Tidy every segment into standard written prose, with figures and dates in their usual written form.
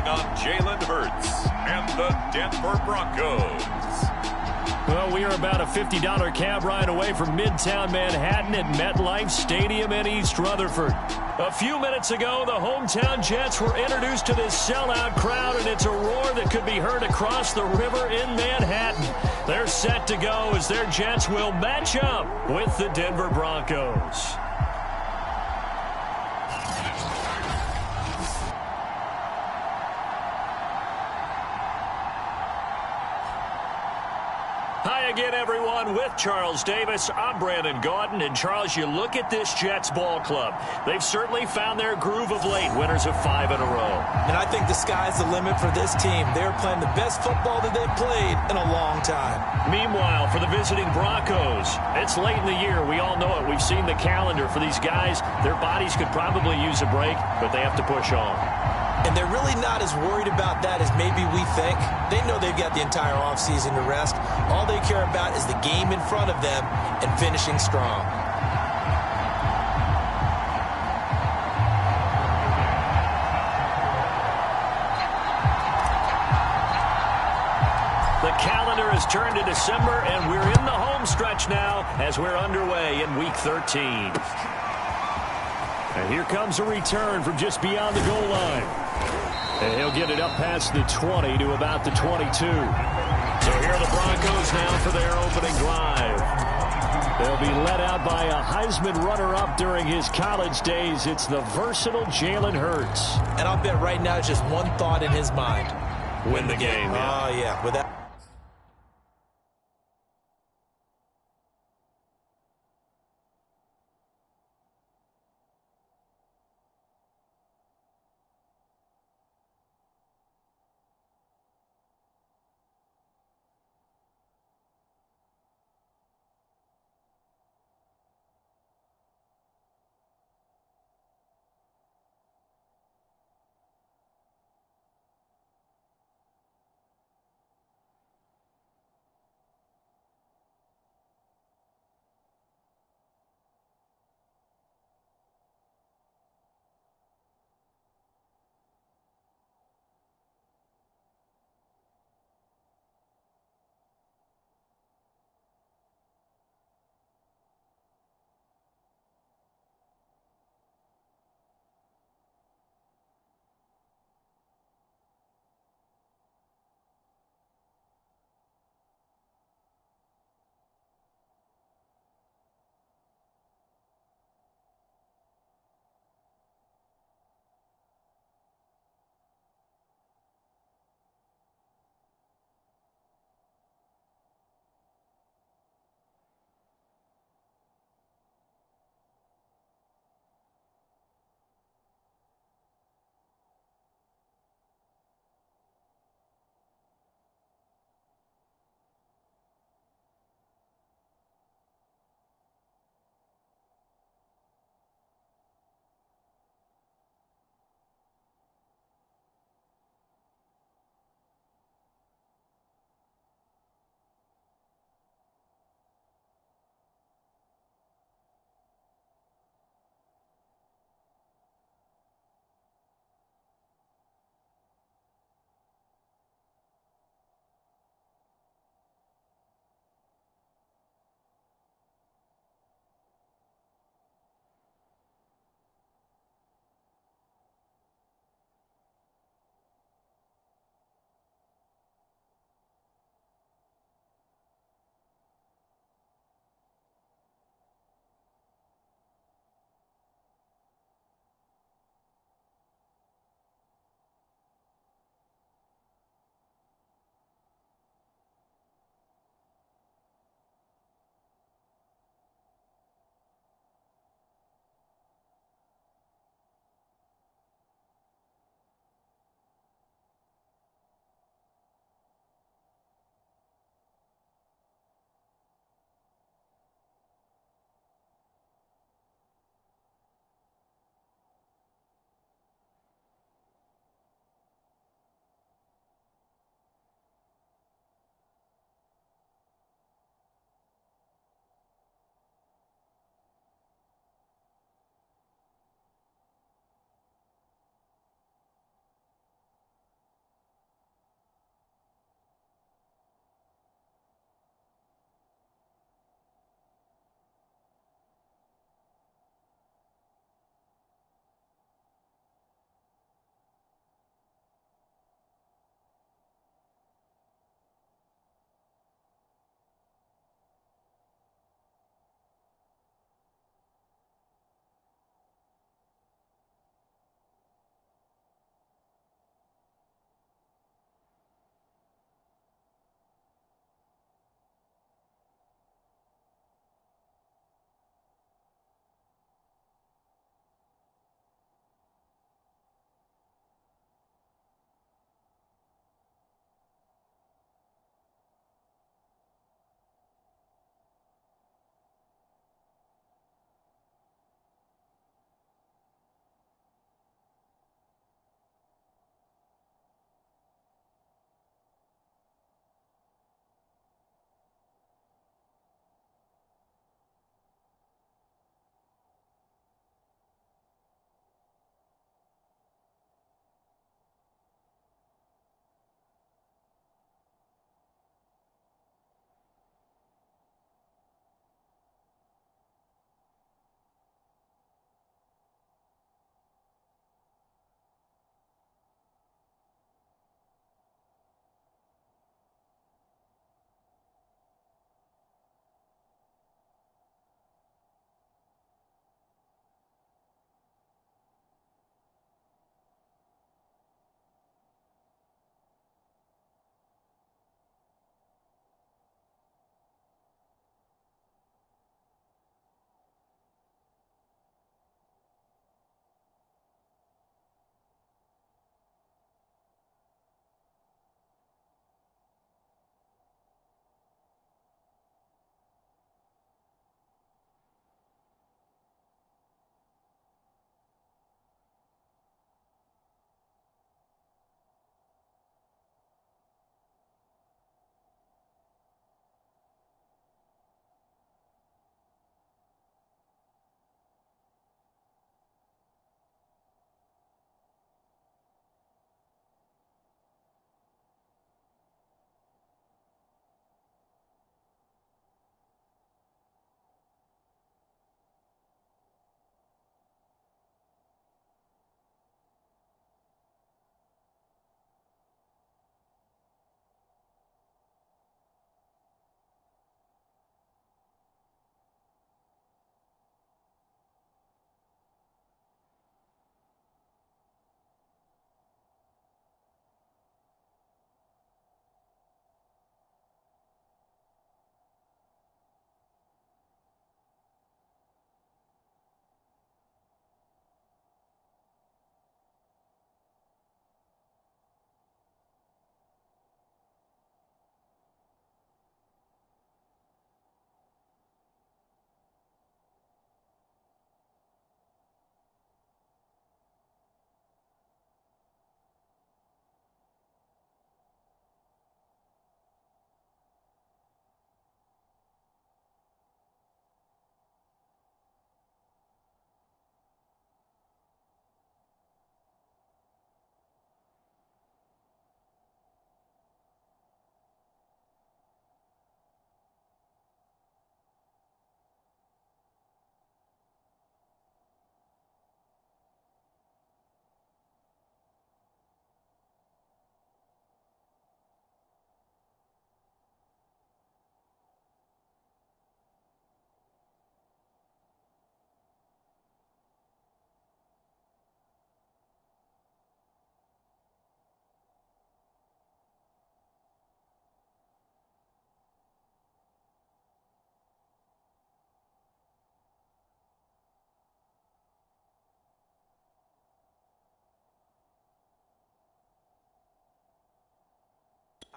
on Jalen Hurts and the Denver Broncos. Well, we are about a $50 cab ride away from Midtown Manhattan at MetLife Stadium in East Rutherford. A few minutes ago, the hometown Jets were introduced to this sellout crowd, and it's a roar that could be heard across the river in Manhattan. They're set to go as their Jets will match up with the Denver Broncos. Hi again, everyone. With Charles Davis, I'm Brandon Gaudin. And, Charles, you look at this Jets ball club. They've certainly found their groove of late, winners of 5 in a row. And I think the sky's the limit for this team. They're playing the best football that they've played in a long time. Meanwhile, for the visiting Broncos, it's late in the year. We all know it. We've seen the calendar for these guys. Their bodies could probably use a break, but they have to push on. And they're really not as worried about that as maybe we think. They know they've got the entire offseason to rest. All they care about is the game in front of them and finishing strong. The calendar has turned to December, and we're in the home stretch now as we're underway in Week 13. And here comes a return from just beyond the goal line. And he'll get it up past the 20 to about the 22. So here are the Broncos now for their opening drive. They'll be led out by a Heisman runner-up during his college days. It's the versatile Jalen Hurts. And I'll bet right now it's just one thought in his mind. Win the game. Oh, yeah. With that.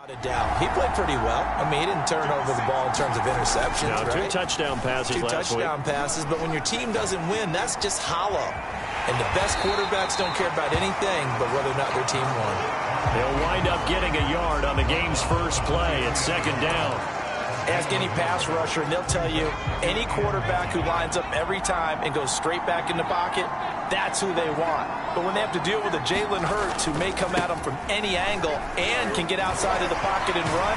Without a doubt. He played pretty well. I mean, he didn't turn over the ball in terms of interceptions, no, right? 2 touchdown passes last week. 2 touchdown passes, but when your team doesn't win, that's just hollow. And the best quarterbacks don't care about anything but whether or not their team won. They'll wind up getting a yard on the game's first play at 2nd down. Ask any pass rusher, and they'll tell you any quarterback who lines up every time and goes straight back in the pocket, that's who they want. But when they have to deal with a Jalen Hurts who may come at them from any angle and can get outside of the pocket and run,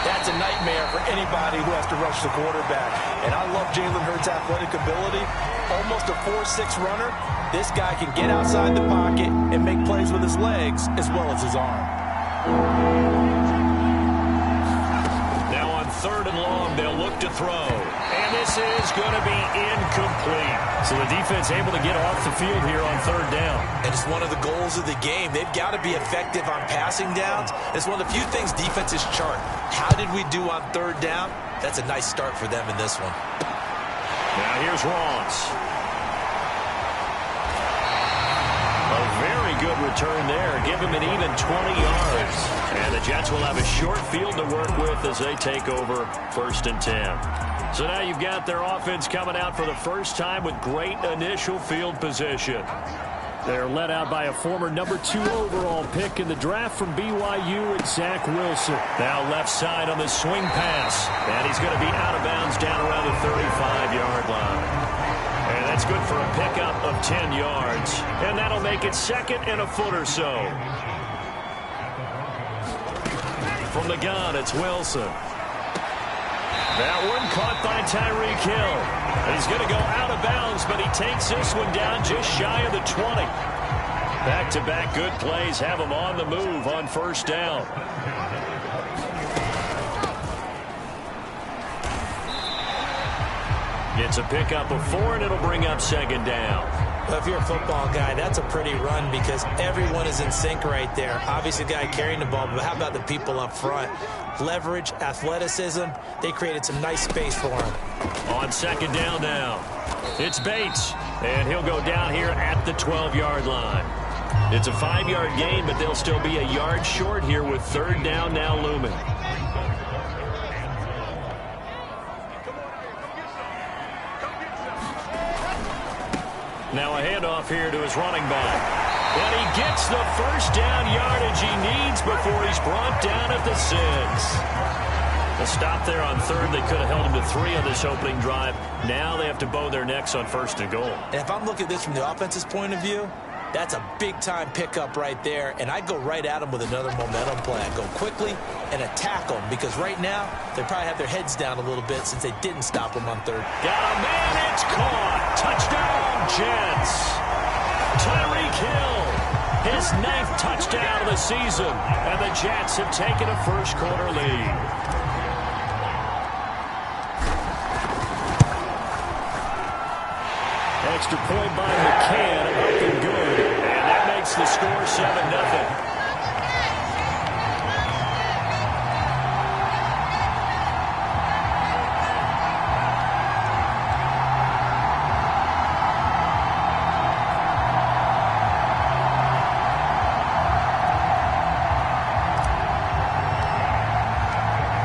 that's a nightmare for anybody who has to rush the quarterback. And I love Jalen Hurts' athletic ability. Almost a 4.6 runner. This guy can get outside the pocket and make plays with his legs as well as his arm. Now on 3rd and long, they'll look to throw. And this is going to be incomplete. So the defense able to get off the field here on 3rd down. And it's one of the goals of the game. They've got to be effective on passing downs. It's one of the few things defenses chart. How did we do on 3rd down? That's a nice start for them in this one. Now here's Ross. A very good return there. Give him an even 20 yards. And the Jets will have a short field to work with as they take over 1st and 10. So now you've got their offense coming out for the first time with great initial field position. They're led out by a former number 2 overall pick in the draft from BYU, and Zach Wilson. Now left side on the swing pass. And he's going to be out of bounds down around the 35-yard line. And that's good for a pickup of 10 yards. And that'll make it 2nd and a foot or so. From the gun, it's Wilson. That one caught by Tyreek Hill. And he's going to go out of bounds, but he takes this one down just shy of the 20. Back-to-back good plays have him on the move on 1st down. It's a pickup of 4, and it'll bring up 2nd down. Well, if you're a football guy, that's a pretty run because everyone is in sync right there. Obviously, the guy carrying the ball, but how about the people up front? Leverage, athleticism, they created some nice space for him. On 2nd down now, it's Bates, and he'll go down here at the 12-yard line. It's a 5-yard gain, but they'll still be a yard short here with 3rd down now looming. Now a handoff here to his running back. And he gets the 1st down yardage he needs before he's brought down at the 6. A stop there on 3rd. They could have held him to 3 on this opening drive. Now they have to bow their necks on 1st and goal. And if I'm looking at this from the offense's point of view, that's a big-time pickup right there. And I'd go right at him with another momentum play. I'd go quickly and attack them because right now they probably have their heads down a little bit since they didn't stop him on 3rd. Got a man, it's caught. Touchdown, Jets. Tyreek Hill, his 9th touchdown of the season. And the Jets have taken a first-quarter lead. Extra point by McCann, up and good. And that makes the score 7-0.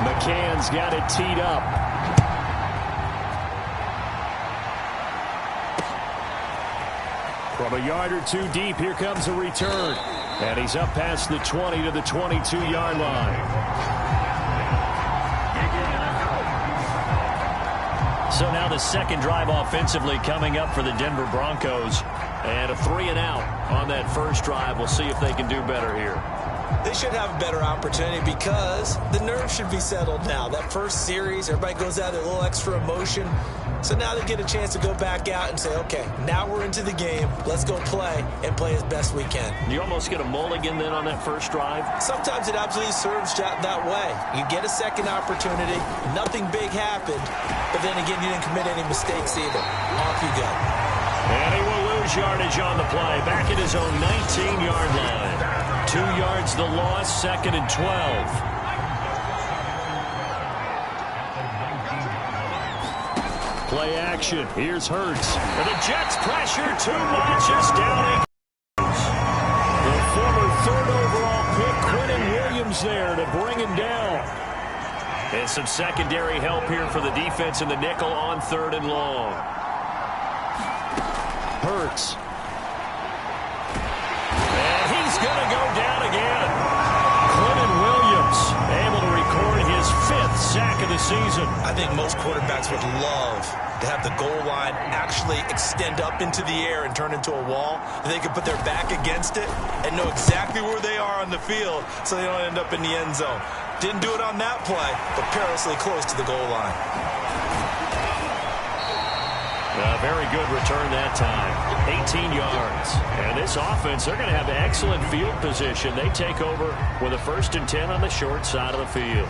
McCann's got it teed up. From a yard or 2 deep, here comes a return. And he's up past the 20 to the 22-yard line. So now the 2nd drive offensively coming up for the Denver Broncos. And a 3-and-out on that 1st drive. We'll see if they can do better here. They should have a better opportunity because the nerves should be settled now. That first series, everybody goes out with a little extra emotion. So now they get a chance to go back out and say, okay, now we're into the game. Let's go play and play as best we can. You almost get a mulligan then on that 1st drive? Sometimes it absolutely serves that way. You get a 2nd opportunity. Nothing big happened. But then again, you didn't commit any mistakes either. Off you go. And he will lose yardage on the play. Back at his own 19-yard line. 2 yards the loss, 2nd and 12. Play action. Here's Hurts. And the Jets pressure too much. It's down. The former 3rd overall pick, Quinnen Williams there to bring him down. And some secondary help here for the defense in the nickel on 3rd and long. Hurts. And he's going to go down again. Clinton Williams able to record his 5th sack of the season. I think most quarterbacks would love to have the goal line actually extend up into the air and turn into a wall. They could put their back against it and know exactly where they are on the field so they don't end up in the end zone. Didn't do it on that play, but perilously close to the goal line. A very good return that time. 18 yards. And this offense, they're going to have excellent field position. They take over with a 1st and 10 on the short side of the field.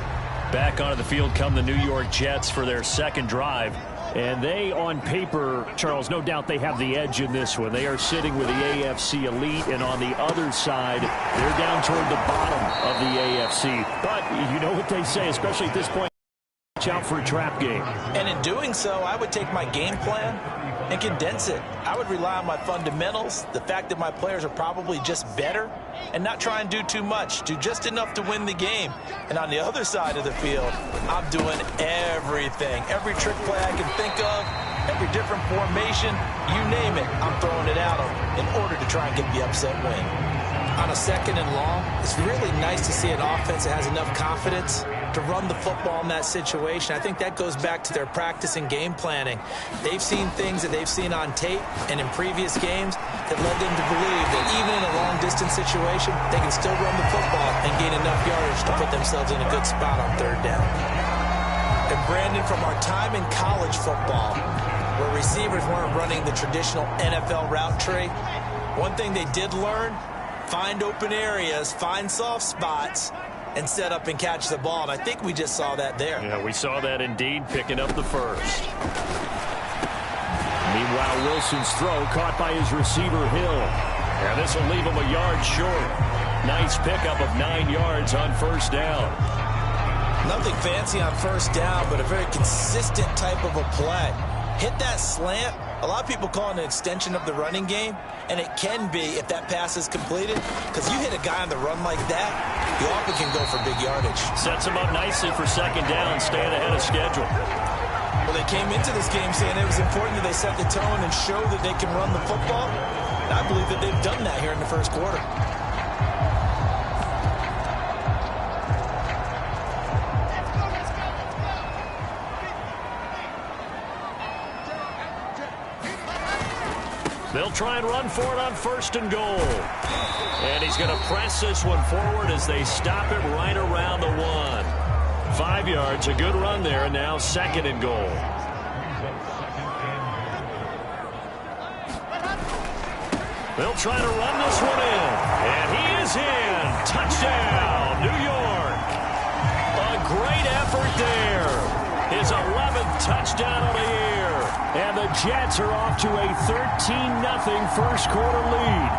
Back onto the field come the New York Jets for their 2nd drive. And they, on paper, Charles, no doubt they have the edge in this one. They are sitting with the AFC elite, and on the other side, they're down toward the bottom of the AFC. But you know what they say, especially at this point, watch out for a trap game. And in doing so, I would take my game plan and condense it. I would rely on my fundamentals, the fact that my players are probably just better, and not try and do too much, do just enough to win the game. And on the other side of the field, I'm doing everything, every trick play I can think of, every different formation, you name it, I'm throwing it at them in order to try and get the upset win. On a 2nd and long, it's really nice to see an offense that has enough confidence to run the football in that situation. I think that goes back to their practice and game planning. They've seen things that they've seen on tape and in previous games that led them to believe that even in a long-distance situation, they can still run the football and gain enough yardage to put themselves in a good spot on 3rd down. And Brandon, from our time in college football, where receivers weren't running the traditional NFL route tree, one thing they did learn, find open areas, find soft spots, and set up and catch the ball. And I think we just saw that there. Yeah, we saw that indeed, picking up the 1st. Meanwhile, Wilson's throw caught by his receiver, Hill. And this will leave him a yard short. Nice pickup of 9 yards on 1st down. Nothing fancy on 1st down, but a very consistent type of a play. Hit that slant. A lot of people call it an extension of the running game, and it can be if that pass is completed, because you hit a guy on the run like that, you often can go for big yardage. Sets him up nicely for 2nd down, staying ahead of schedule. Well, they came into this game saying it was important that they set the tone and show that they can run the football. And I believe that they've done that here in the 1st quarter. They'll try and run for it on 1st and goal. And he's going to press this one forward as they stop it right around the 1. 5 yards, a good run there, and now 2nd and goal. They'll try to run this one in. And he is in. Touchdown, New York. A great effort there. His 11th touchdown of the year. And the Jets are off to a 13-0 1st quarter lead.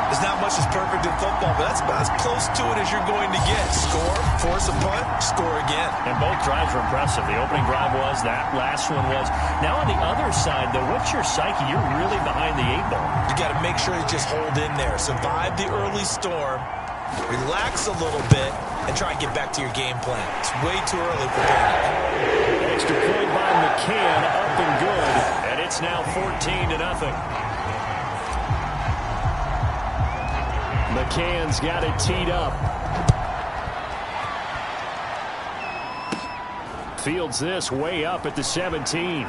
There's not much that's perfect in football, but that's about as close to it as you're going to get. Score, force a punt, score again. And both drives were impressive. The opening drive was, that last one was. Now on the other side, though, what's your psyche? You're really behind the 8 ball. You got to make sure you just hold in there. Survive the early storm, relax a little bit, and try and get back to your game plan. It's way too early for that. Extra point by McCann, up and good. And it's now 14-0. McCann's got it teed up. Fields this way up at the 17.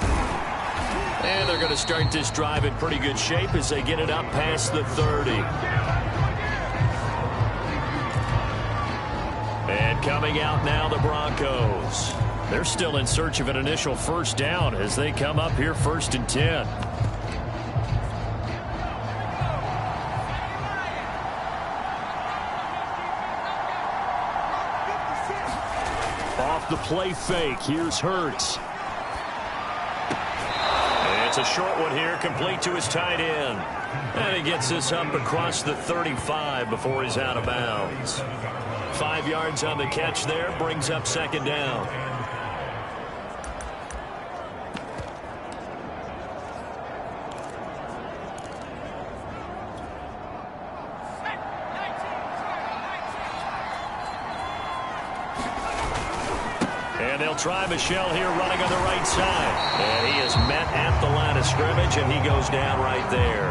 And they're going to start this drive in pretty good shape as they get it up past the 30. And coming out now, the Broncos. They're still in search of an initial 1st down as they come up here 1st and 10. Off the play fake, here's Hurts. And it's a short one here, complete to his tight end. And he gets this up across the 35 before he's out of bounds. 5 yards on the catch there, brings up 2nd down. And they'll try Michel here running on the right side. And he is met at the line of scrimmage, and he goes down right there.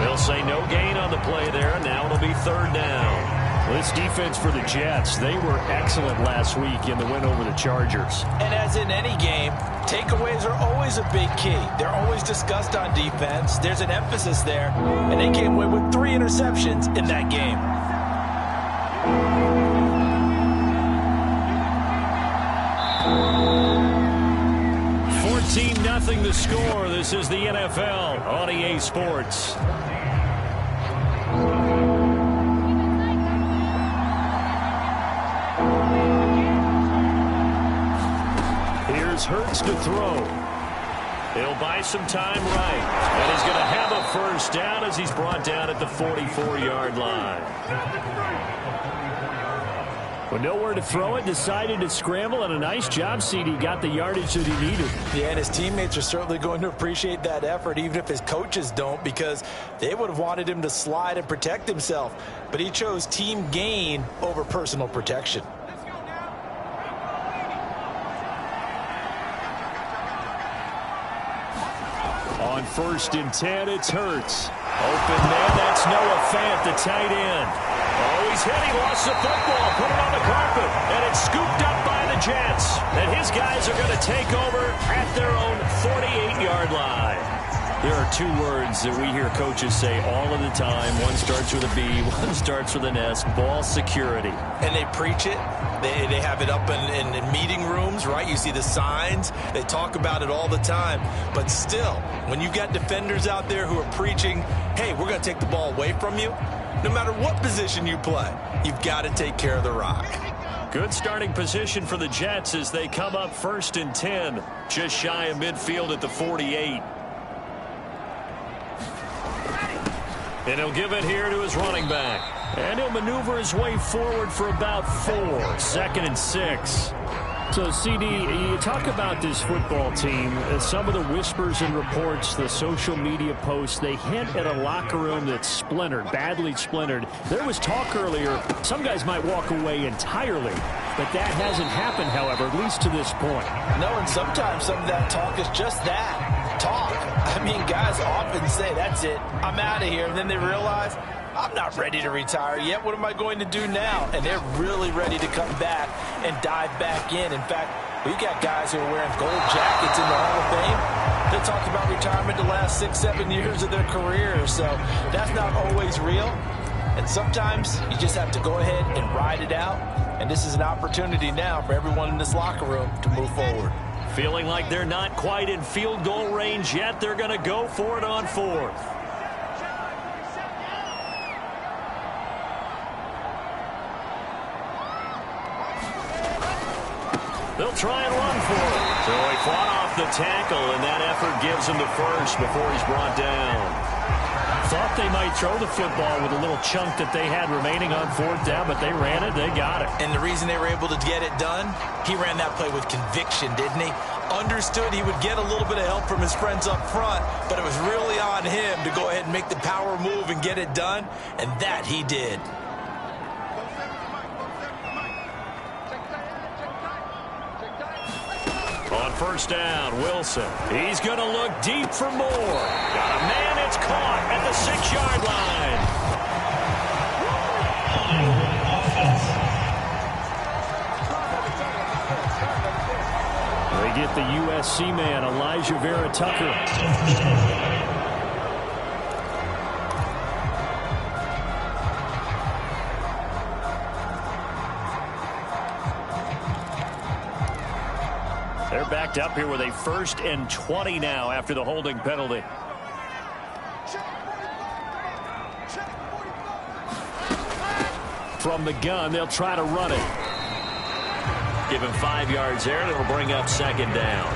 They'll say no gain on the play there. Now it'll be third down. This defense for the Jets, they were excellent last week in the win over the Chargers. And as in any game, takeaways are always a big key. They're always discussed on defense. There's an emphasis there, and they came away with 3 interceptions in that game. 14-0 the score. This is the NFL on EA Sports. Here's Hurts to throw. He'll buy some time right. And he's going to have a first down as he's brought down at the 44-yard line. With nowhere to throw it, decided to scramble, and a nice job, CD. Got the yardage that he needed. Yeah, and his teammates are certainly going to appreciate that effort, even if his coaches don't, because they would have wanted him to slide and protect himself. But he chose team gain over personal protection. On 1st and 10, it's Hurts. Open man, that's Noah Fant, the tight end. Oh, he's hit. He lost the football. Put it on the carpet. And it's scooped up by the Jets. And his guys are going to take over at their own 48-yard line. There are 2 words that we hear coaches say all of the time. One starts with a B, one starts with an S. Ball security. And they preach it. They have it up in meeting rooms, right? You see the signs. They talk about it all the time. But still, when you've got defenders out there who are preaching, hey, we're going to take the ball away from you, no matter what position you play, you've got to take care of the rock. Good starting position for the Jets as they come up 1st and 10, just shy of midfield at the 48. And he'll give it here to his running back. And he'll maneuver his way forward for about 4. 2nd and 6. So, CD, you talk about this football team, some of the whispers and reports, the social media posts, they hint at a locker room that's splintered, badly splintered. There was talk earlier, some guys might walk away entirely, but that hasn't happened, however, at least to this point. No, and sometimes some of that talk is just that, talk. I mean, guys often say, that's it, I'm out of here, and then they realize, I'm not ready to retire yet. What am I going to do now? And they're really ready to come back and dive back in. In fact, we've got guys who are wearing gold jackets in the Hall of Fame. They talked about retirement the last 6-7 years of their career. So that's not always real. And sometimes you just have to go ahead and ride it out. And this is an opportunity now for everyone in this locker room to move forward. Feeling like they're not quite in field goal range yet. They're going to go for it on 4th. They'll try and run for it. So he fought off the tackle, and that effort gives him the first before he's brought down. Thought they might throw the football with a little chunk that they had remaining on 4th down, but they ran it, they got it. And the reason they were able to get it done, he ran that play with conviction, didn't he? Understood he would get a little bit of help from his friends up front, but it was really on him to go ahead and make the power move and get it done, and that he did. On 1st down, Wilson. He's going to look deep for more. Got a man, it's caught at the 6-yard line. They get the USC man, Elijah Vera Tucker. They're backed up here with a 1st and 20 now after the holding penalty. From the gun, they'll try to run it. Give him 5 yards there, and it'll bring up 2nd down.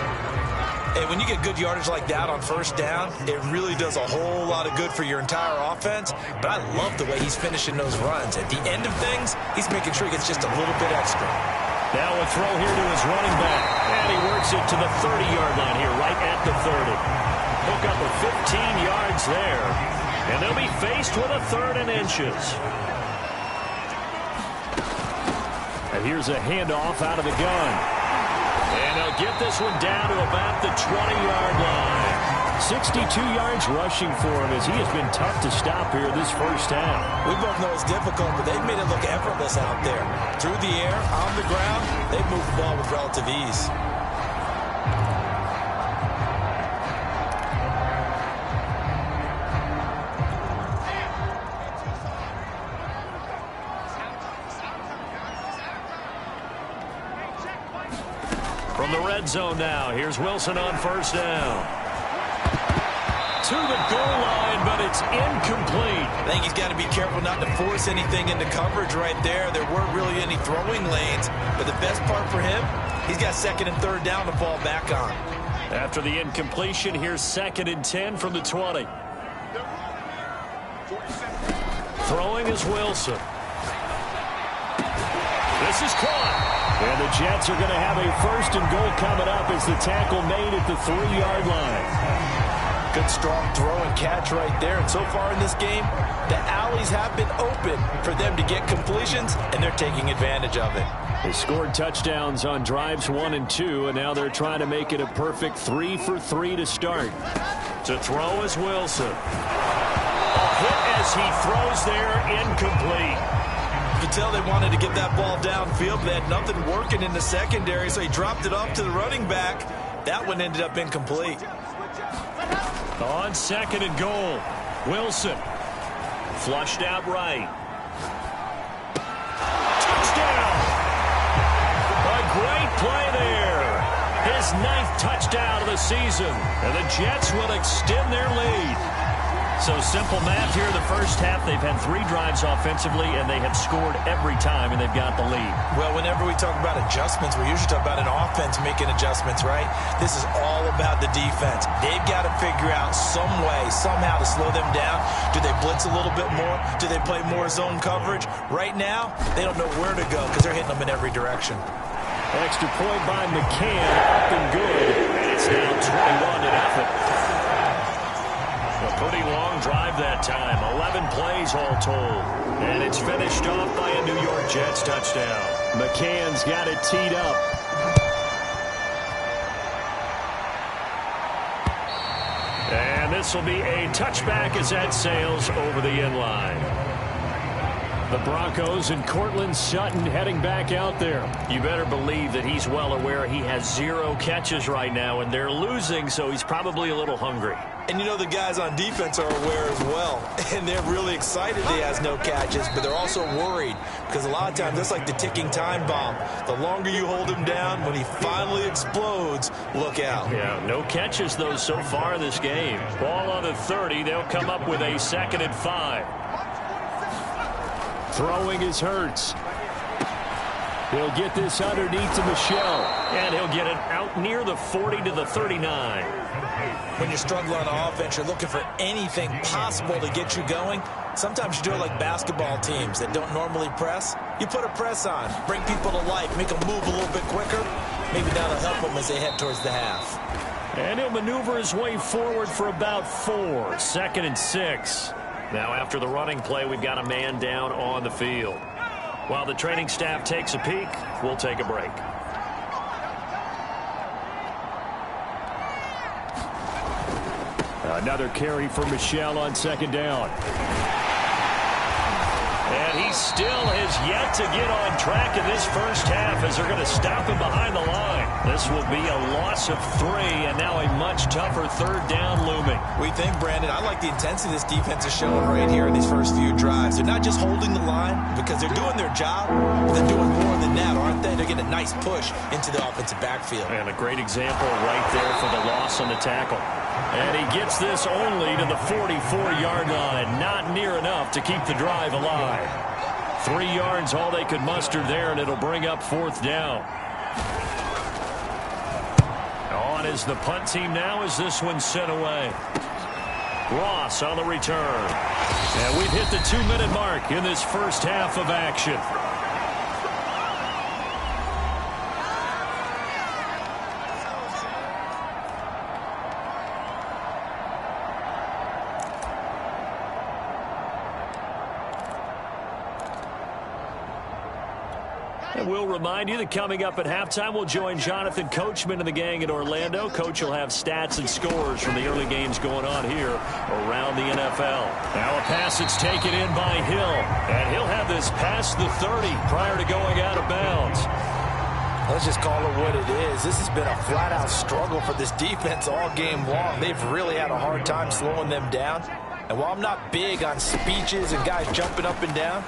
Hey, when you get good yardage like that on 1st down, it really does a whole lot of good for your entire offense. But I love the way he's finishing those runs. At the end of things, he's making sure he gets just a little bit extra. Now a throw here to his running back. And he works it to the 30-yard line here, right at the 30. Hook up of 15 yards there. And they'll be faced with a 3rd and inches. And here's a handoff out of the gun. And they'll get this one down to about the 20-yard line. 62 yards rushing for him as he has been tough to stop here this first half. We both know it's difficult, but they've made it look effortless out there. Through the air, on the ground, they've moved the ball with relative ease. From the red zone now, here's Wilson on first down. To the goal line, but it's incomplete. I think he's got to be careful not to force anything into coverage right there. There weren't really any throwing lanes, but the best part for him, he's got second and third down to fall back on. After the incompletion, here's 2nd and 10 from the 20. Throwing is Wilson. This is caught. And the Jets are going to have a 1st and goal coming up as the tackle made at the 3-yard line. Good strong throw and catch right there. And so far in this game, the alleys have been open for them to get completions, and they're taking advantage of it. They scored touchdowns on drives 1 and 2, and now they're trying to make it a perfect 3 for 3 to start. To throw is Wilson. A hit as he throws there, incomplete. You can tell they wanted to get that ball downfield, but they had nothing working in the secondary, so he dropped it off to the running back. That one ended up incomplete. On 2nd and goal, Wilson. Flushed out right. Touchdown! A great play there. His 9th touchdown of the season. And the Jets will extend their lead. So simple math here. The first half, they've had 3 drives offensively, and they have scored every time, and they've got the lead. Well, whenever we talk about adjustments, we usually talk about an offense making adjustments, right? This is all about the defense. They've got to figure out some way, somehow to slow them down. Do they blitz a little bit more? Do they play more zone coverage? Right now, they don't know where to go because they're hitting them in every direction. Extra point by McCann, up and good. And it's now 21-0. A pretty long drive that time. 11 plays all told. And it's finished off by a New York Jets touchdown. McCann's got it teed up. And this will be a touchback as that sails over the end line. The Broncos and Courtland Sutton heading back out there. You better believe that he's well aware he has 0 catches right now, and they're losing, so he's probably a little hungry. And you know the guys on defense are aware as well. And they're really excited he has no catches, but they're also worried because a lot of times that's like the ticking time bomb. The longer you hold him down, when he finally explodes, look out. Yeah, no catches, though, so far this game. Ball on the 30. They'll come up with a 2nd and 5. Throwing is Hurts. He'll get this underneath to Michel. And he'll get it out near the 40 to the 39. When you're struggling on offense, you're looking for anything possible to get you going. Sometimes you do it like basketball teams that don't normally press. You put a press on, bring people to life, make them move a little bit quicker. Maybe that'll help them as they head towards the half. And he'll maneuver his way forward for about 4. 2nd and 6. Now after the running play, we've got a man down on the field. While the training staff takes a peek, we'll take a break. Another carry for Michel on 2nd down. And he still has yet to get on track in this first half as they're going to stop him behind the line. This will be a loss of 3 and now a much tougher 3rd down looming. We think, Brandon, I like the intensity this defense is showing right here in these first few drives. They're not just holding the line because they're doing their job, but they're doing more than that, aren't they? They're getting a nice push into the offensive backfield. And a great example right there for the loss on the tackle. And he gets this only to the 44-yard line. Not near enough to keep the drive alive. 3 yards, all they could muster there, and it'll bring up 4th down. On is the punt team now as this one's sent away. Ross on the return. And we've hit the 2-minute mark in this first half of action. And we'll remind you that coming up at halftime, we'll join Jonathan Coachman and the gang in Orlando. Coach will have stats and scores from the early games going on here around the NFL. Now a pass that's taken in by Hill. And he'll have this past the 30 prior to going out of bounds. Let's just call it what it is. This has been a flat-out struggle for this defense all game long. They've really had a hard time slowing them down. And while I'm not big on speeches and guys jumping up and down,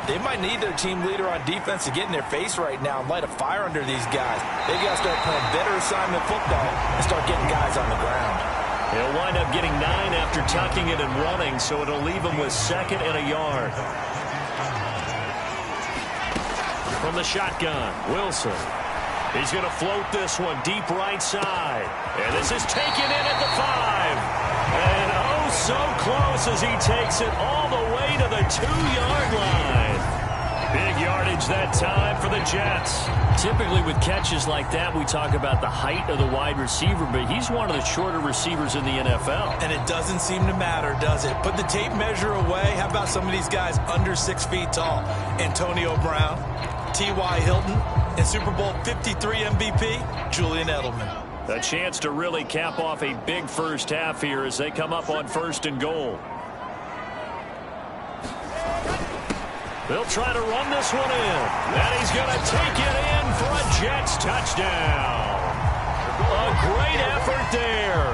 they might need their team leader on defense to get in their face right now and light a fire under these guys. They've got to start playing better assignment football and start getting guys on the ground. He'll wind up getting 9 after tucking it and running, so it'll leave him with 2nd and a yard. From the shotgun, Wilson. He's going to float this one deep right side. And this is taken in at the 5. And oh, so close as he takes it all the way to the 2-yard line. Big yardage that time for the Jets. Typically with catches like that, we talk about the height of the wide receiver, but he's one of the shorter receivers in the NFL. And it doesn't seem to matter, does it? Put the tape measure away. How about some of these guys under 6 feet tall? Antonio Brown, T.Y. Hilton, and Super Bowl 53 MVP, Julian Edelman. A chance to really cap off a big first half here as they come up on 1st and goal. They'll try to run this one in. And he's going to take it in for a Jets touchdown. A great effort there.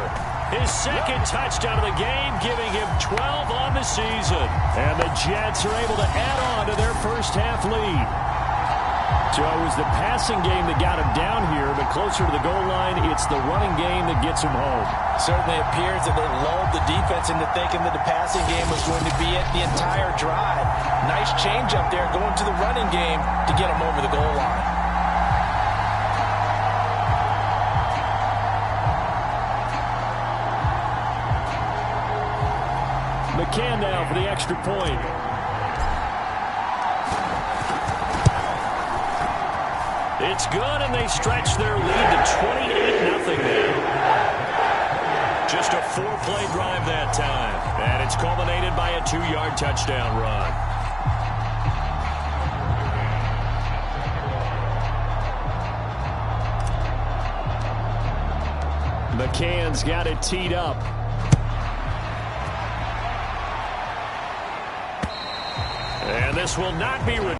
His 2nd touchdown of the game, giving him 12 on the season. And the Jets are able to add on to their first half lead. So it was the passing game that got him down here, but closer to the goal line, it's the running game that gets him home. Certainly appears that they lulled the defense into thinking that the passing game was going to be it the entire drive. Nice change up there going to the running game to get him over the goal line. McCann now for the extra point. It's good, and they stretch their lead to 28-0 now. Just a 4-play drive that time, and it's culminated by a 2-yard touchdown run. McCann's got it teed up. And this will not be returned.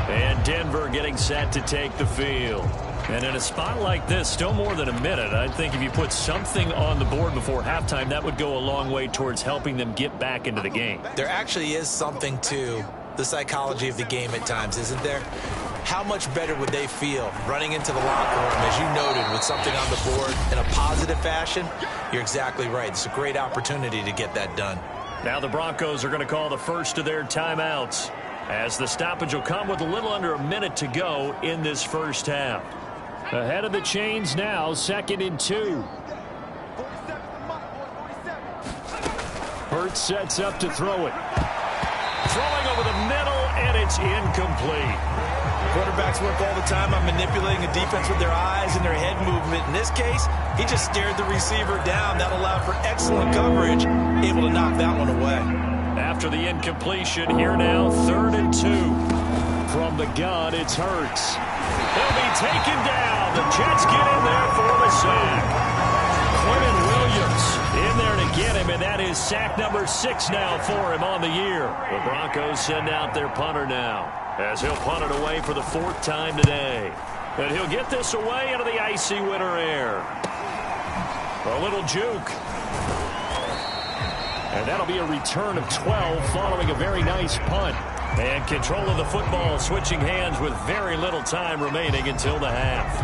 And Denver getting set to take the field. And in a spot like this, still more than a minute, I think if you put something on the board before halftime, that would go a long way towards helping them get back into the game. There actually is something to the psychology of the game at times, isn't there? How much better would they feel running into the locker room, as you noted, with something on the board in a positive fashion? You're exactly right. It's a great opportunity to get that done. Now the Broncos are going to call the first of their timeouts, as the stoppage will come with a little under a minute to go in this first half. Ahead of the chains now, 2nd and 2. Hurts sets up to throw it. Throwing over the middle, and it's incomplete. Quarterbacks work all the time on manipulating a defense with their eyes and their head movement. In this case, he just stared the receiver down. That allowed for excellent coverage, able to knock that one away. After the incompletion, here now, 3rd and 2. From the gun, it's Hurts. He'll be taken down. The Jets get in there for the sack. Quentin Williams in there to get him, and that is sack number 6 now for him on the year. The Broncos send out their punter now, as he'll punt it away for the 4th time today. And he'll get this away into the icy winter air. A little juke. And that'll be a return of 12 following a very nice punt. And control of the football switching hands with very little time remaining until the half.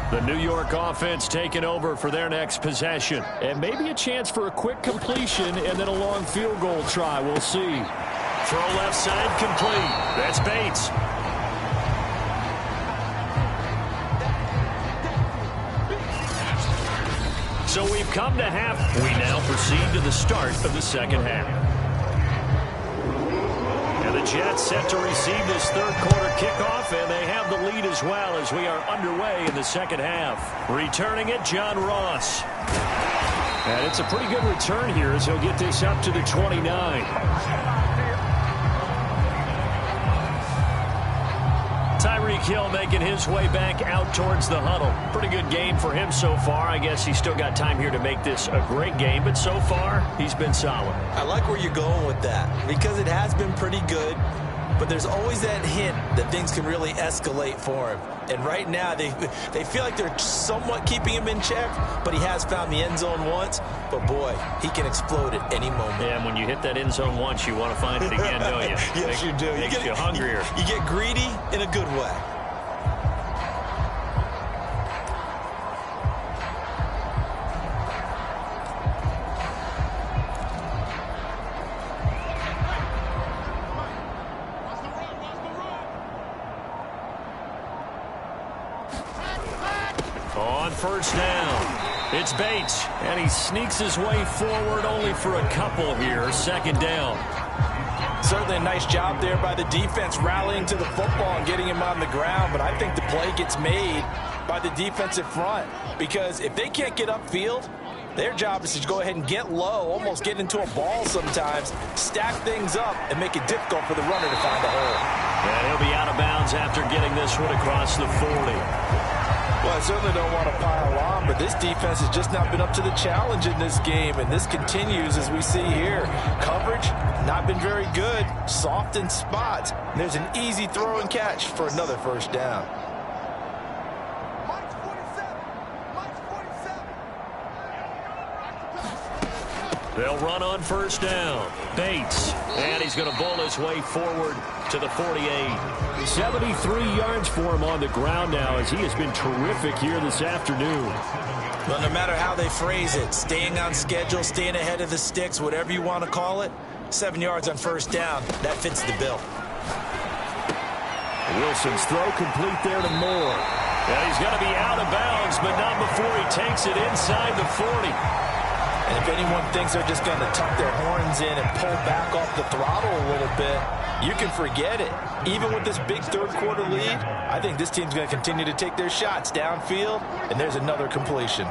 The New York offense taking over for their next possession. And maybe a chance for a quick completion and then a long field goal try. We'll see. Throw left side complete. That's Bates. So we've come to half. We now proceed to the start of the second half. And the Jets set to receive this 3rd quarter kickoff, and they have the lead as well as we are underway in the second half. Returning it, John Ross. And it's a pretty good return here as he'll get this up to the 29. Tyreek Hill making his way back out towards the huddle. Pretty good game for him so far. I guess he's still got time here to make this a great game, but so far he's been solid. I like where you're going with that because it has been pretty good, but there's always that hint that things can really escalate for him. And right now they feel like they're somewhat keeping him in check, but he has found the end zone once. But, boy, he can explode at any moment. Yeah, and when you hit that end zone once, you want to find it again, don't you? Yes, you do. Makes you hungrier. You get greedy in a good way. On first down, it's Bates, and he sneaks his way forward only for a couple here. Second down. Certainly a nice job there by the defense rallying to the football and getting him on the ground, but I think the play gets made by the defensive front because if they can't get upfield, their job is to go ahead and get low, almost get into a ball sometimes, stack things up, and make it difficult for the runner to find a hole. And he'll be out of bounds after getting this one across the 40. Well, I certainly don't want to pile on, but this defense has just not been up to the challenge in this game, and this continues as we see here. Coverage, not been very good, soft in spots. There's an easy throw and catch for another first down. They'll run on first down. Bates, and he's going to bowl his way forward to the 48. 73 yards for him on the ground now as he has been terrific here this afternoon. Well, no matter how they phrase it, staying on schedule, staying ahead of the sticks, whatever you want to call it, 7 yards on first down, that fits the bill. Wilson's throw complete there to Moore. And he's going to be out of bounds, but not before he takes it inside the 40. And if anyone thinks they're just going to tuck their horns in and pull back off the throttle a little bit, you can forget it. Even with this big third-quarter lead, I think this team's going to continue to take their shots downfield, and there's another completion.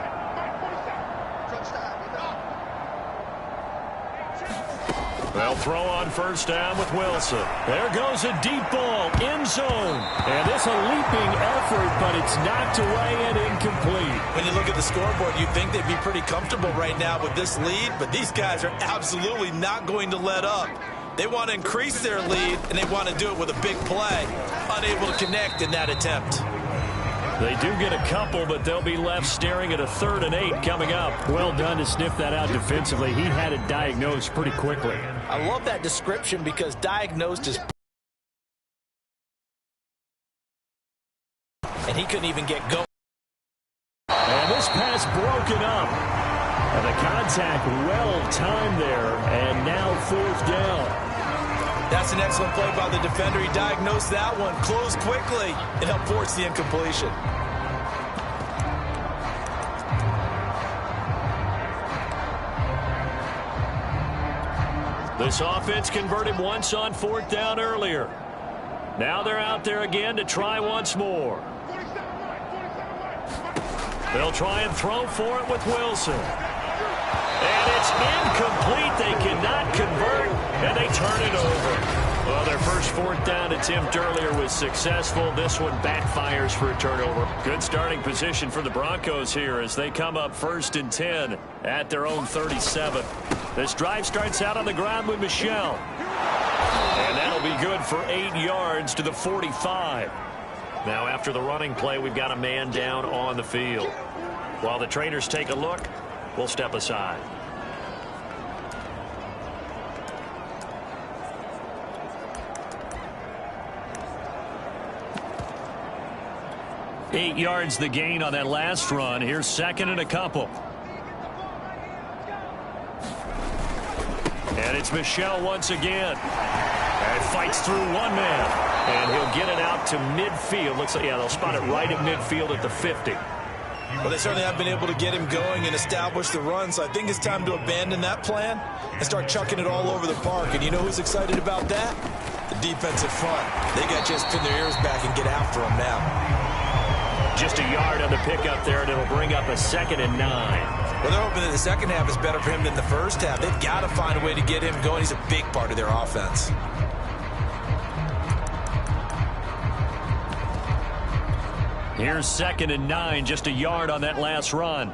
They'll throw on first down with Wilson. There goes a deep ball, end zone. And this a leaping effort, but it's knocked away and incomplete. When you look at the scoreboard, you'd think they'd be pretty comfortable right now with this lead, but these guys are absolutely not going to let up. They want to increase their lead, and they want to do it with a big play. Unable to connect in that attempt. They do get a couple, but they'll be left staring at a 3rd and 8 coming up. Well done to sniff that out defensively. He had it diagnosed pretty quickly. I love that description because diagnosed is... and he couldn't even get going. And this pass broken up. And the contact well timed there, and now 4th down. That's an excellent play by the defender. He diagnosed that one, closed quickly, and helped force the incompletion. This offense converted once on 4th down earlier. Now they're out there again to try once more. They'll try and throw for it with Wilson. And it's incomplete. They cannot convert, and they turn it over. Well, their first 4th down attempt earlier was successful. This one backfires for a turnover. Good starting position for the Broncos here as they come up 1st and 10 at their own 37. This drive starts out on the ground with Michel. And that'll be good for 8 yards to the 45. Now, after the running play, we've got a man down on the field. While the trainers take a look, we'll step aside. Eight yards the gain on that last run. Here's 2nd and a couple. And it's Michel once again. And fights through one man. And he'll get it out to midfield. Looks like, yeah, they'll spot it right at midfield at the 50. Well, they certainly have been able to get him going and establish the run, so I think it's time to abandon that plan and start chucking it all over the park. And you know who's excited about that? The defensive front. They got to just pin their ears back and get after him now. Just a yard on the pickup there, and it'll bring up a 2nd and 9. Well, they're hoping that the second half is better for him than the first half. They've got to find a way to get him going. He's a big part of their offense. Here's 2nd and 9, just a yard on that last run.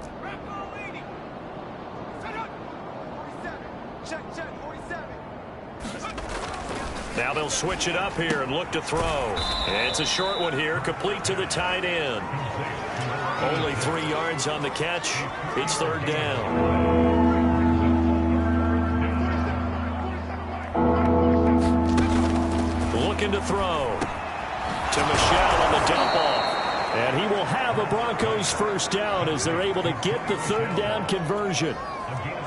Now they'll switch it up here and look to throw. It's a short one here, complete to the tight end. Only 3 yards on the catch. It's 3rd down. Looking to throw. To Michel on the dump off. And he will have a Broncos 1st down as they're able to get the 3rd down conversion.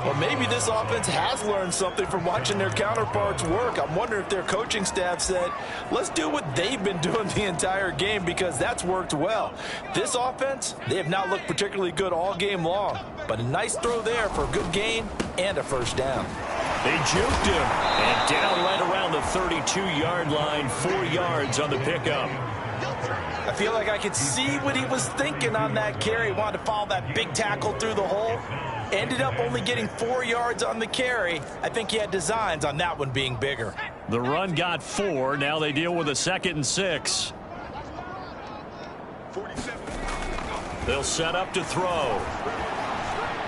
Well, maybe this offense has learned something from watching their counterparts work. I'm wondering if their coaching staff said, let's do what they've been doing the entire game, because that's worked well. This offense, they have not looked particularly good all game long, but a nice throw there for a good gain and a 1st down. They juked him, and down right around the 32-yard line, 4 yards on the pickup. I feel like I could see what he was thinking on that carry. He wanted to follow that big tackle through the hole. Ended up only getting 4 yards on the carry. I think he had designs on that one being bigger. The run got 4. Now they deal with a 2nd and 6. They'll set up to throw.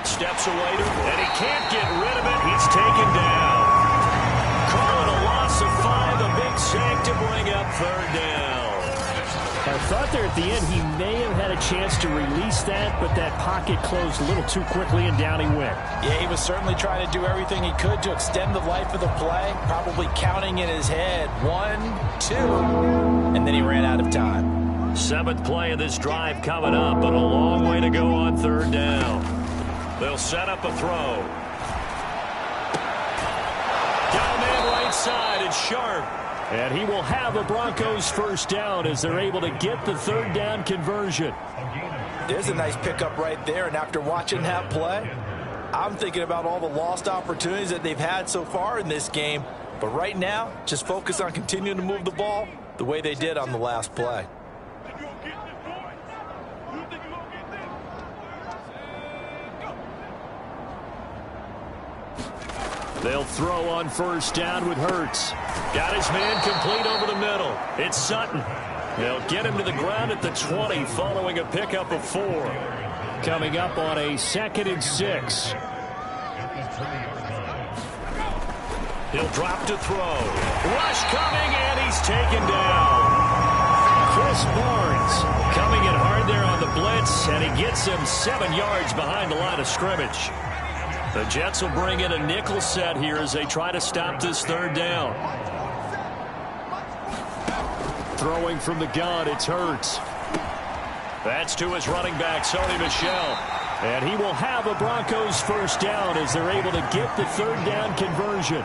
Steps away and he can't get rid of it. He's taken down. Calling a loss of 5, a big sack to bring up 3rd down. I thought there at the end he may have had a chance to release that, but that pocket closed a little too quickly and down he went. Yeah, he was certainly trying to do everything he could to extend the life of the play, probably counting in his head 1, 2, and then he ran out of time. 7th play of this drive coming up, but a long way to go on 3rd down. They'll set up a throw. Down man right side, it's Sharp. And he will have a Broncos 1st down as they're able to get the 3rd down conversion. There's a nice pickup right there, and after watching that play, I'm thinking about all the lost opportunities that they've had so far in this game. But right now, just focus on continuing to move the ball the way they did on the last play. They'll throw on 1st down with Hurts. Got his man complete over the middle. It's Sutton. They'll get him to the ground at the 20 following a pickup of 4. Coming up on a 2nd and 6. He'll drop to throw. Rush coming, and he's taken down. Chris Barnes coming in hard there on the blitz, and he gets him 7 yards behind the line of scrimmage. The Jets will bring in a nickel set here as they try to stop this 3rd down. Throwing from the gun, it's Hurts. That's to his running back, Sony Michel. And he will have a Broncos 1st down as they're able to get the 3rd down conversion.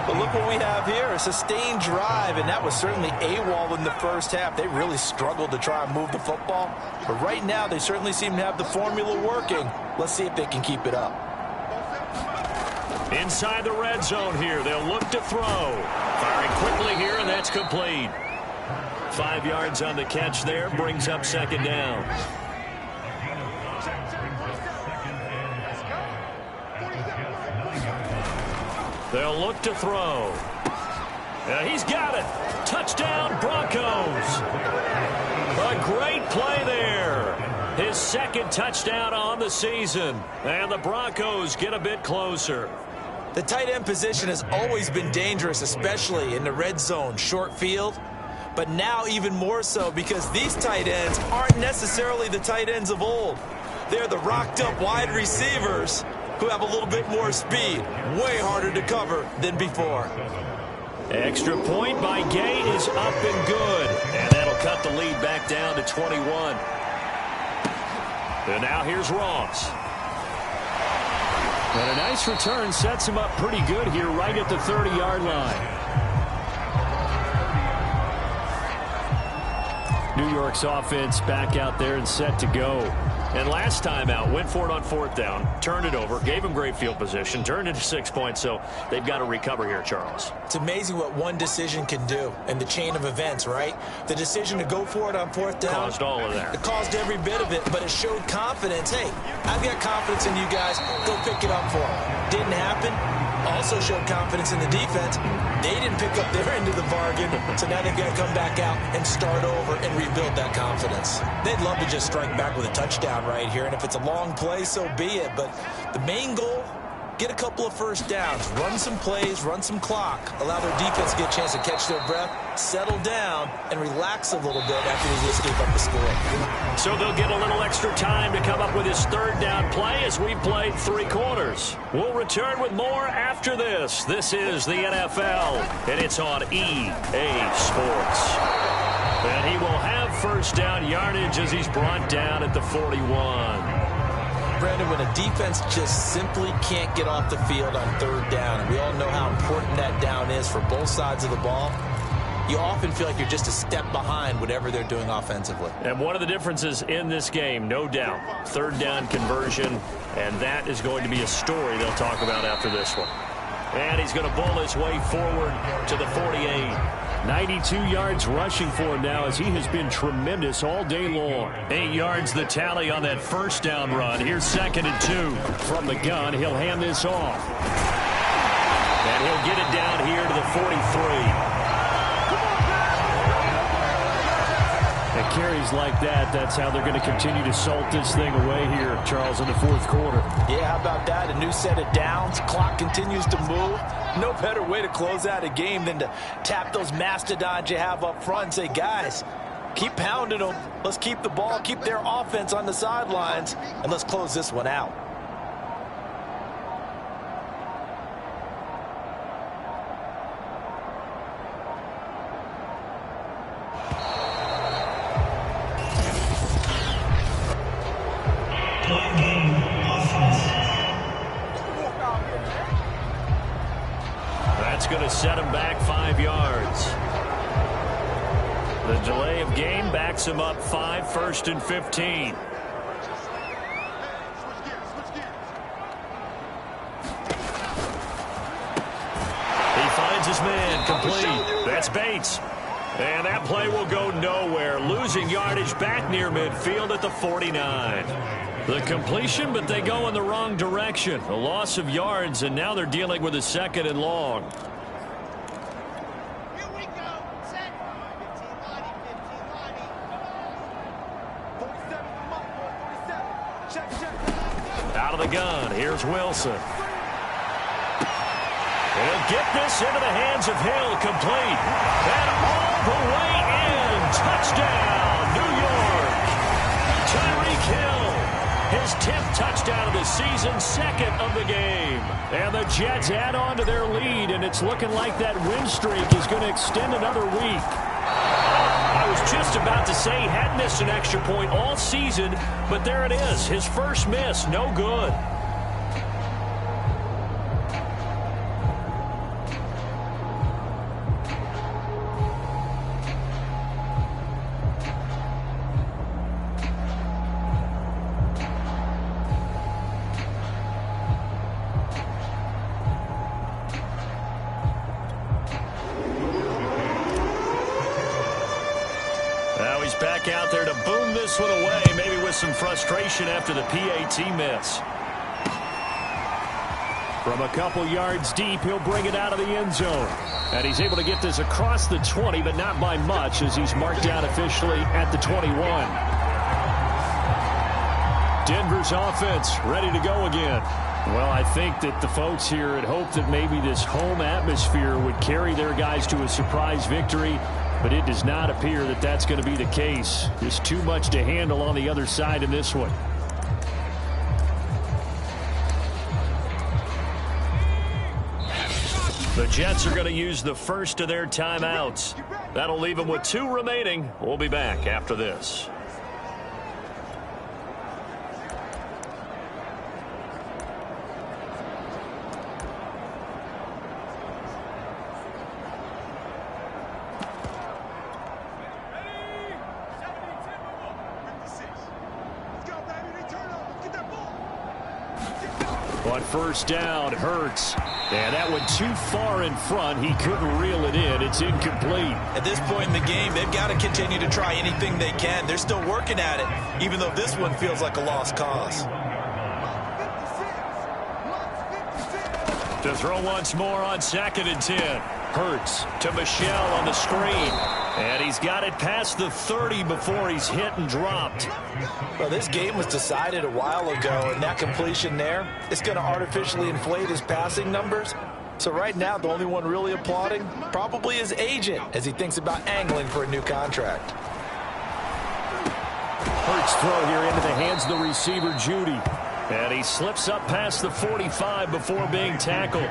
But look what we have here, a sustained drive, and that was certainly AWOL in the first half. They really struggled to try and move the football. But right now, they certainly seem to have the formula working. Let's see if they can keep it up. Inside the red zone here, they'll look to throw. Firing quickly here, and that's complete. 5 yards on the catch there, brings up 2nd down. They'll look to throw. He's got it. Touchdown, Broncos. A great play there. His 2nd touchdown on the season. And the Broncos get a bit closer. The tight end position has always been dangerous, especially in the red zone, short field. But now even more so because these tight ends aren't necessarily the tight ends of old. They're the rocked-up wide receivers who have a little bit more speed. Way harder to cover than before. Extra point by Gay is up and good. And that'll cut the lead back down to 21. And now here's Ross. And a nice return sets him up pretty good here right at the 30-yard line. New York's offense back out there and set to go. And last time out, went for it on 4th down, turned it over, gave them great field position, turned into 6 points, so they've got to recover here, Charles. It's amazing what one decision can do in the chain of events, right? The decision to go for it on 4th down. Caused all of that. It caused every bit of it, but it showed confidence. Hey, I've got confidence in you guys. Go pick it up for them. Didn't happen. Also showed confidence in the defense. They didn't pick up their end of the bargain, so now they've got to come back out and start over and rebuild that confidence. They'd love to just strike back with a touchdown right here, and if it's a long play, so be it. But the main goal, get a couple of first downs, run some plays, run some clock, allow their defense to get a chance to catch their breath, settle down, and relax a little bit after they escape up the score. So they'll get a little extra time to come up with his 3rd down play as we've played 3 quarters. We'll return with more after this. This is the NFL, and it's on EA Sports. And he will have first down yardage as he's brought down at the 41. Brandon, when a defense just simply can't get off the field on 3rd down, and we all know how important that down is for both sides of the ball, you often feel like you're just a step behind whatever they're doing offensively. And one of the differences in this game, no doubt, 3rd down conversion, and that is going to be a story they'll talk about after this one. And he's going to bull his way forward to the 48. 92 yards rushing for him now as he has been tremendous all day long. 8 yards the tally on that first down run. Here's 2nd and 2. From the gun, he'll hand this off. And he'll get it down here to the 43. And carries like that, that's how they're going to continue to salt this thing away here, Charles, in the 4th quarter. Yeah, how about that? A new set of downs. Clock continues to move. No better way to close out a game than to tap those mastodons you have up front and say, guys, keep pounding them. Let's keep the ball, keep their offense on the sidelines, and let's close this one out. That's going to set him back 5 yards. The delay of game backs him up 5, 1st and 15. He finds his man complete. That's Bates. And that play will go nowhere, losing yardage back near midfield at the 49. The completion, but they go in the wrong direction. A loss of yards, and now they're dealing with a 2nd and long. Here we go. Set. 47 from up, 47. Check. Out of the gun, here's Wilson. He'll get this into the hands of Hill, complete. And all the way in. Touchdown, New York. Tyreek Hill. His 10th touchdown of the season, 2nd of the game. And the Jets add on to their lead, and it's looking like that win streak is going to extend another week. I was just about to say he hadn't missed an extra point all season, but there it is. His first miss, no good. Back out there to boom this one away, maybe with some frustration after the PAT miss. From a couple yards deep, he'll bring it out of the end zone. And he's able to get this across the 20, but not by much, as he's marked down officially at the 21. Denver's offense ready to go again. Well, I think that the folks here had hoped that maybe this home atmosphere would carry their guys to a surprise victory, but it does not appear that that's going to be the case. There's too much to handle on the other side in this one. The Jets are going to use the first of their timeouts. That'll leave them with 2 remaining. We'll be back after this. On first down, Hurts. And that went too far in front. He couldn't reel it in. It's incomplete. At this point in the game, they've got to continue to try anything they can. They're still working at it, even though this one feels like a lost cause. To throw once more on 2nd and 10. Hurts to Michel on the screen. And he's got it past the 30 before he's hit and dropped. Well, this game was decided a while ago, and that completion there is going to artificially inflate his passing numbers. So right now, the only one really applauding probably his agent as he thinks about angling for a new contract. Hurts throw here into the hands of the receiver, Judy. And he slips up past the 45 before being tackled.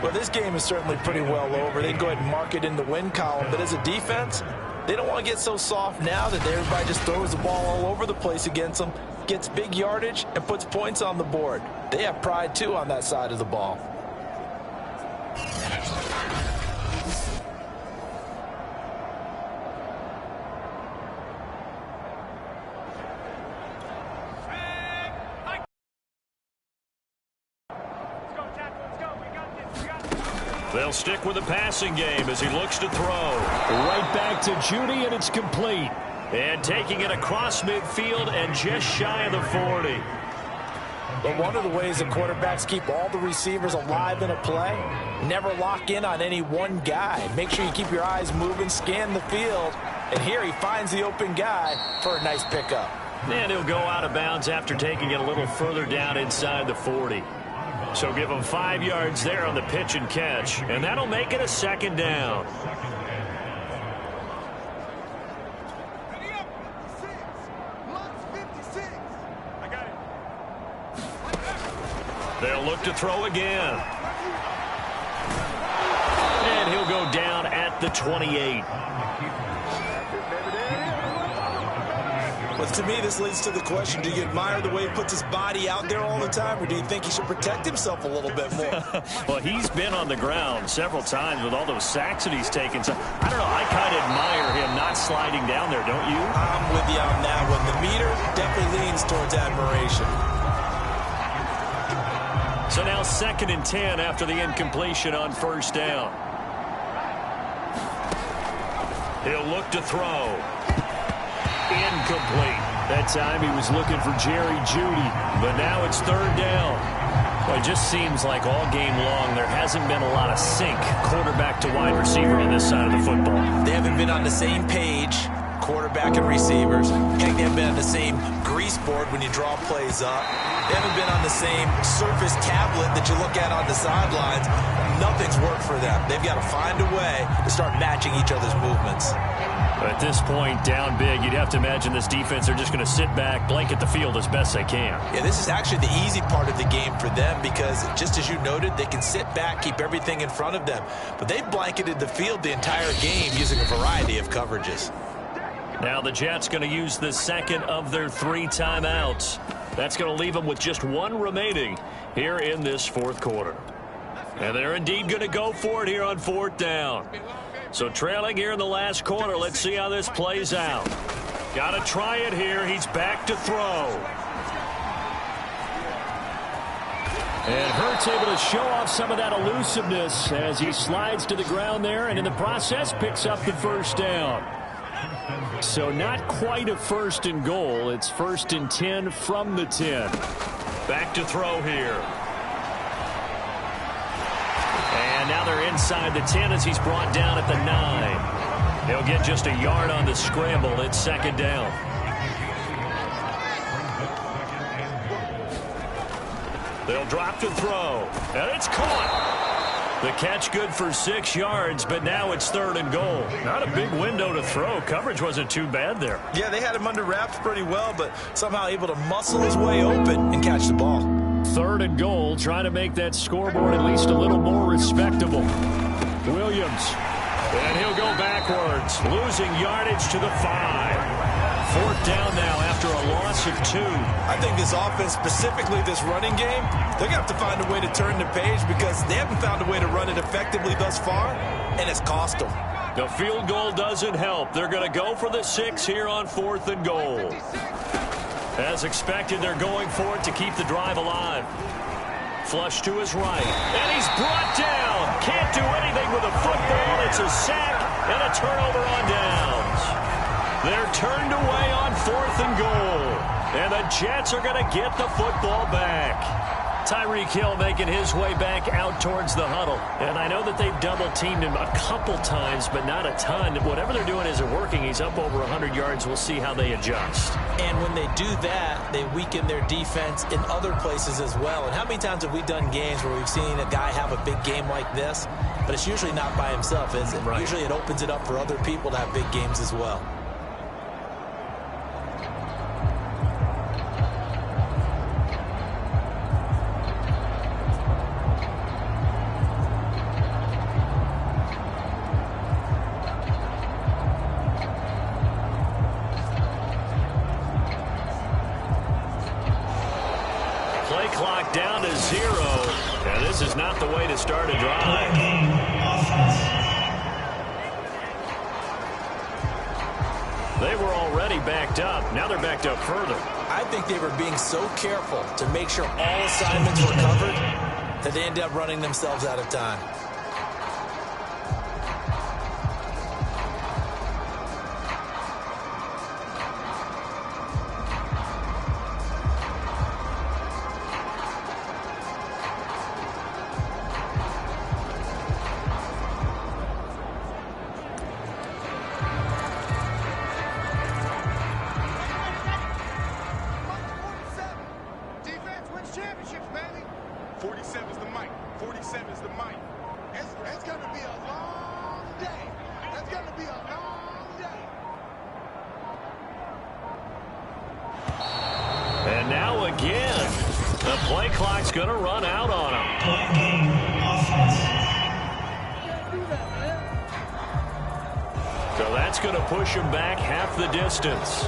Well, this game is certainly pretty well over. They can go ahead and mark it in the win column. But as a defense, they don't want to get so soft now that everybody just throws the ball all over the place against them, gets big yardage, and puts points on the board. They have pride, too, on that side of the ball. They'll stick with the passing game as he looks to throw. Right back to Judy, and it's complete. And taking it across midfield and just shy of the 40. But one of the ways that quarterbacks keep all the receivers alive in a play, never lock in on any one guy. Make sure you keep your eyes moving, scan the field. And here he finds the open guy for a nice pickup. And he'll go out of bounds after taking it a little further down inside the 40. So give him 5 yards there on the pitch and catch. And that'll make it a 2nd down. They'll look to throw again. And he'll go down at the 28. But to me, this leads to the question, do you admire the way he puts his body out there all the time, or do you think he should protect himself a little bit more? Well, he's been on the ground several times with all those sacks that he's taken. So, I don't know, I kind of admire him not sliding down there, don't you? I'm with you on that one. The meter definitely leans towards admiration. So now 2nd and 10 after the incompletion on first down. He'll look to throw. Incomplete. That time he was looking for Jerry Judy, but now it's 3rd down. Well, it just seems like all game long there hasn't been a lot of sync quarterback to wide receiver on this side of the football. They haven't been on the same page, quarterback and receivers. Heck, they haven't been on the same grease board when you draw plays up. They haven't been on the same surface tablet that you look at on the sidelines. Nothing's worked for them. They've got to find a way to start matching each other's movements. At this point, down big, you'd have to imagine this defense are just going to sit back, blanket the field as best they can. Yeah, this is actually the easy part of the game for them because, just as you noted, they can sit back, keep everything in front of them. But they've blanketed the field the entire game using a variety of coverages. Now the Jets going to use the 2nd of their 3 timeouts. That's going to leave them with just 1 remaining here in this 4th quarter. And they're indeed going to go for it here on 4th down. So trailing here in the last quarter, let's see how this plays out. Got to try it here. He's back to throw. And Hurts able to show off some of that elusiveness as he slides to the ground there, and in the process picks up the 1st down. So not quite a 1st and goal. It's 1st and 10 from the 10. Back to throw here. And now they're inside the 10 as he's brought down at the 9. He'll get just a yard on the scramble. It's 2nd down. They'll drop to throw. And it's caught. The catch good for 6 yards, but now it's 3rd and goal. Not a big window to throw. Coverage wasn't too bad there. Yeah, they had him under wraps pretty well, but somehow able to muscle his way open and catch the ball. 3rd and goal, trying to make that scoreboard at least a little more respectable. Williams, and he'll go backwards, losing yardage to the 5. 4th down now after a loss of 2. I think this offense, specifically this running game, they're going to have to find a way to turn the page because they haven't found a way to run it effectively thus far, and it's cost them. The field goal doesn't help. They're going to go for the 6 here on 4th and goal. As expected, they're going for it to keep the drive alive. flush to his right. And he's brought down. Can't do anything with a football. It's a sack and a turnover on downs. They're turned away on 4th and goal. And the Jets are going to get the football back. Tyreek Hill making his way back out towards the huddle. And I know that they've double-teamed him a couple times, but not a ton. Whatever they're doing isn't working. He's up over 100 yards. We'll see how they adjust. And when they do that, they weaken their defense in other places as well. And how many times have we done games where we've seen a guy have a big game like this, but it's usually not by himself, is it? Right. Usually it opens it up for other people to have big games as well. Play clock down to 0. And this is not the way to start a drive. They were already backed up. Now they're backed up further. I think they were being so careful to make sure all assignments were covered that they ended up running themselves out of time. Defense wins championships, baby. 47 is the mic. 47 is the mic. It's going to be a long day. It's going to be a long day. And now again, the play clock's going to run out on them. So that's going to push them back half the distance.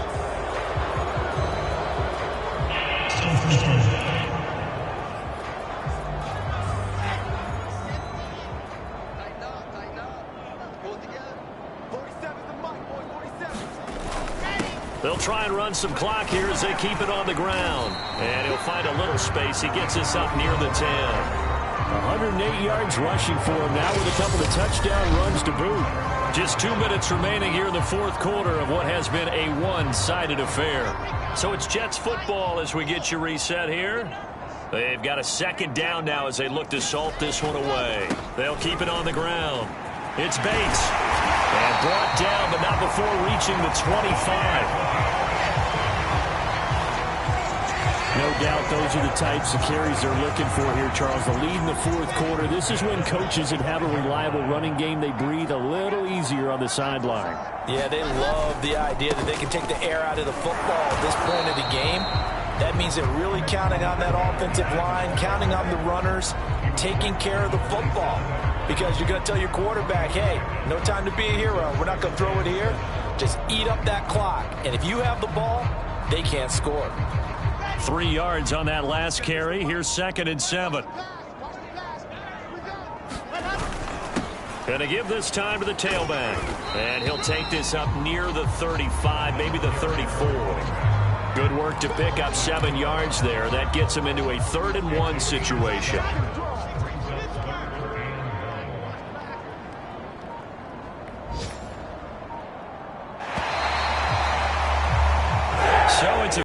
Tighten up. Pull it together. 47 is the mic, boy. 47. They'll try and run some clock here as they keep it on the ground. And he'll find a little space. He gets us up near the 10. 108 yards rushing for him now with a couple of touchdown runs to boot. Just 2 minutes remaining here in the 4th quarter of what has been a one-sided affair. So it's Jets football as we get you reset here. They've got a second down now as they look to salt this one away. They'll keep it on the ground. It's Bates. And brought down, but not before reaching the 25. No doubt those are the types of carries they're looking for here, Charles. The lead in the 4th quarter. This is when coaches that have a reliable running game, they breathe a little easier on the sideline. Yeah, they love the idea that they can take the air out of the football at this point of the game. That means they're really counting on that offensive line, counting on the runners, taking care of the football. Because you're going to tell your quarterback, hey, no time to be a hero. We're not going to throw it here. Just eat up that clock. And if you have the ball, they can't score. 3 yards on that last carry. Here's 2nd and 7. Going to give this time to the tailback. And he'll take this up near the 35, maybe the 34. Good work to pick up 7 yards there. That gets him into a 3rd and 1 situation.